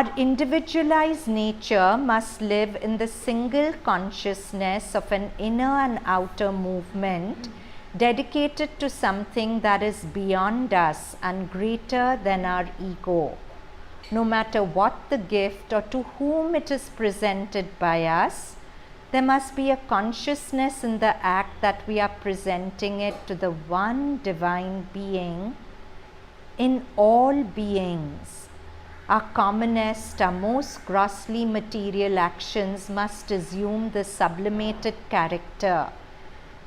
Our individualized nature must live in the single consciousness of an inner and outer movement dedicated to something that is beyond us and greater than our ego. No matter what the gift or to whom it is presented by us, there must be a consciousness in the act that we are presenting it to the one divine being in all beings. Our commonest, our most grossly material actions must assume the sublimated character.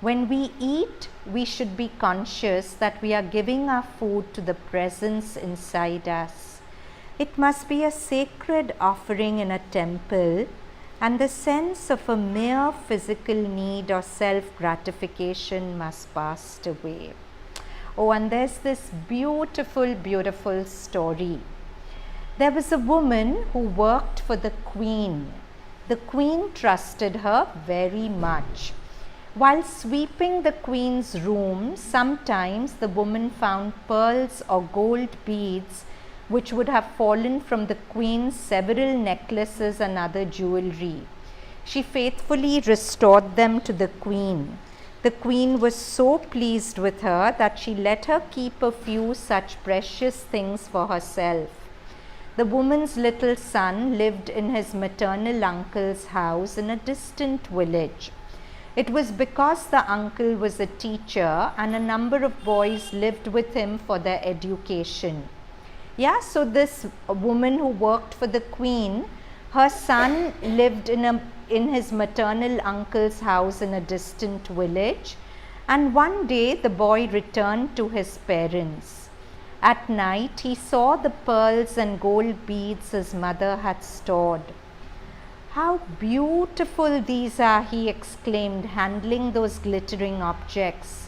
When we eat, we should be conscious that we are giving our food to the presence inside us. It must be a sacred offering in a temple, and the sense of a mere physical need or self-gratification must pass away. Oh, and there's this beautiful, beautiful story. There was a woman who worked for the queen. The queen trusted her very much. While sweeping the queen's room, sometimes the woman found pearls or gold beads which would have fallen from the queen's several necklaces and other jewelry. She faithfully restored them to the queen. The queen was so pleased with her that she let her keep a few such precious things for herself. The woman's little son lived in his maternal uncle's house in a distant village. It was because the uncle was a teacher and a number of boys lived with him for their education. So this woman who worked for the queen, her son lived in his maternal uncle's house in a distant village, and one day the boy returned to his parents. At night he saw the pearls and gold beads his mother had stored. "How beautiful these are," he exclaimed, handling those glittering objects.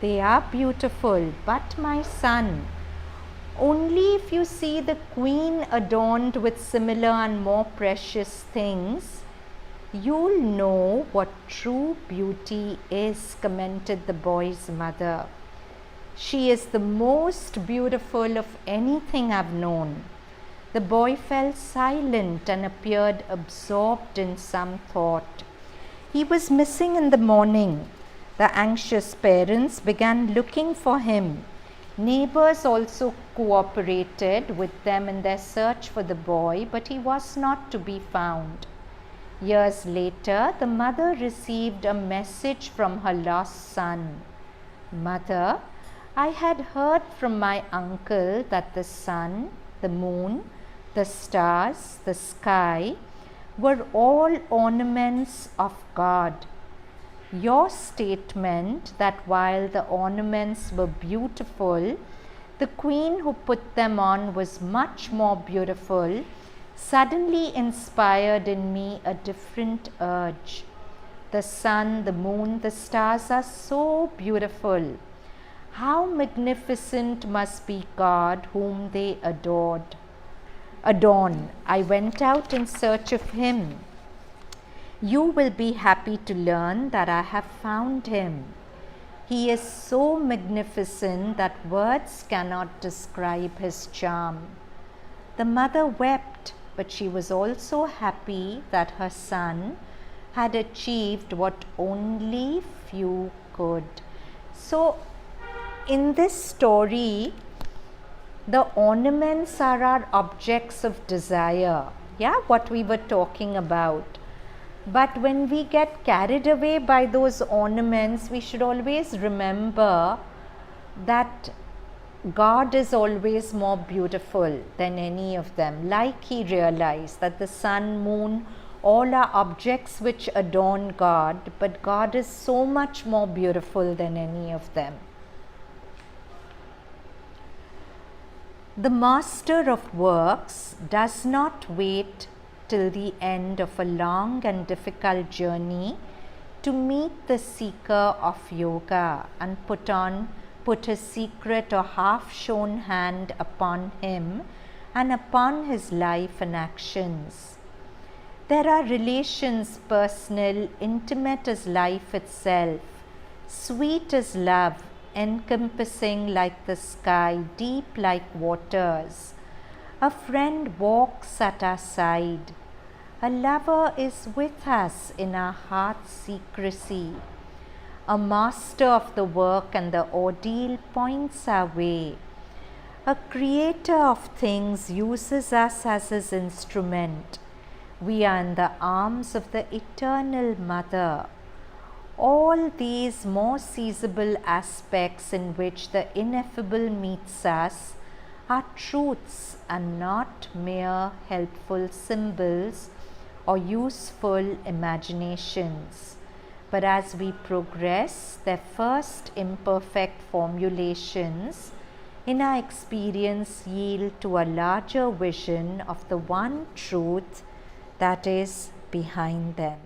"They are beautiful, but my son, only if you see the queen adorned with similar and more precious things, you'll know what true beauty is," commented the boy's mother. "She is the most beautiful of anything I've known." The boy fell silent and appeared absorbed in some thought. He was missing in the morning. The anxious parents began looking for him. Neighbors also cooperated with them in their search for the boy, but he was not to be found. Years later, the mother received a message from her lost son. "Mother, I had heard from my uncle that the sun, the moon, the stars, the sky were all ornaments of God. Your statement that while the ornaments were beautiful, the queen who put them on was much more beautiful suddenly inspired in me a different urge. The sun, the moon, the stars are so beautiful. How magnificent must be God whom they adorn. I went out in search of him. You will be happy to learn that I have found him. He is so magnificent that words cannot describe his charm." The mother wept, but she was also happy that her son had achieved what only few could. So, in this story, the ornaments are our objects of desire, what we were talking about. But when we get carried away by those ornaments, we should always remember that God is always more beautiful than any of them. Like he realized that the sun, moon, all are objects which adorn God, but God is so much more beautiful than any of them. The master of works does not wait till the end of a long and difficult journey to meet the seeker of yoga and put his secret or half-shown hand upon him and upon his life and actions. There are relations personal, intimate as life itself, sweet as love, encompassing like the sky, deep like waters, A friend walks at our side. A lover is with us in our heart's secrecy. A master of the work and the ordeal points our way. A creator of things uses us as his instrument. We are in the arms of the eternal Mother. All these more seizable aspects in which the ineffable meets us are truths and not mere helpful symbols or useful imaginations. But as we progress, their first imperfect formulations in our experience yield to a larger vision of the one truth that is behind them.